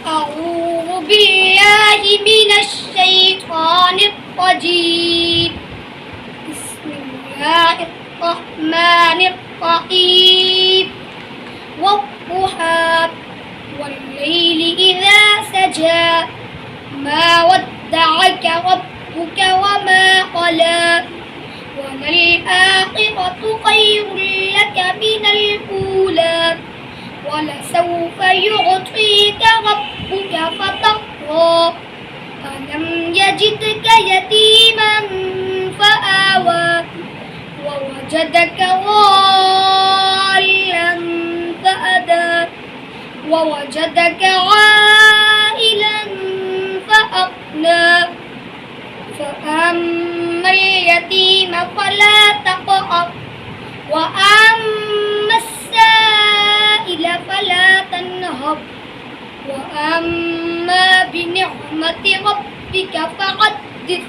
أعوذ بالله من الشيطان الرجيم. بسم الله الرحمن الرحيم. والضحى والليل إذا سجى ما ودعك ربك وما قلى وللآخرة خير لك من الأولى ولسوف يعطيك ربك فترضى ألم يجدك يتيما فآوى ووجدك ضالا فهدى ووجدك عائلا فأغنى فأما اليتيم فلا تقهر وأما السائل فلا تنهر وأما بنعمة ربك فحدث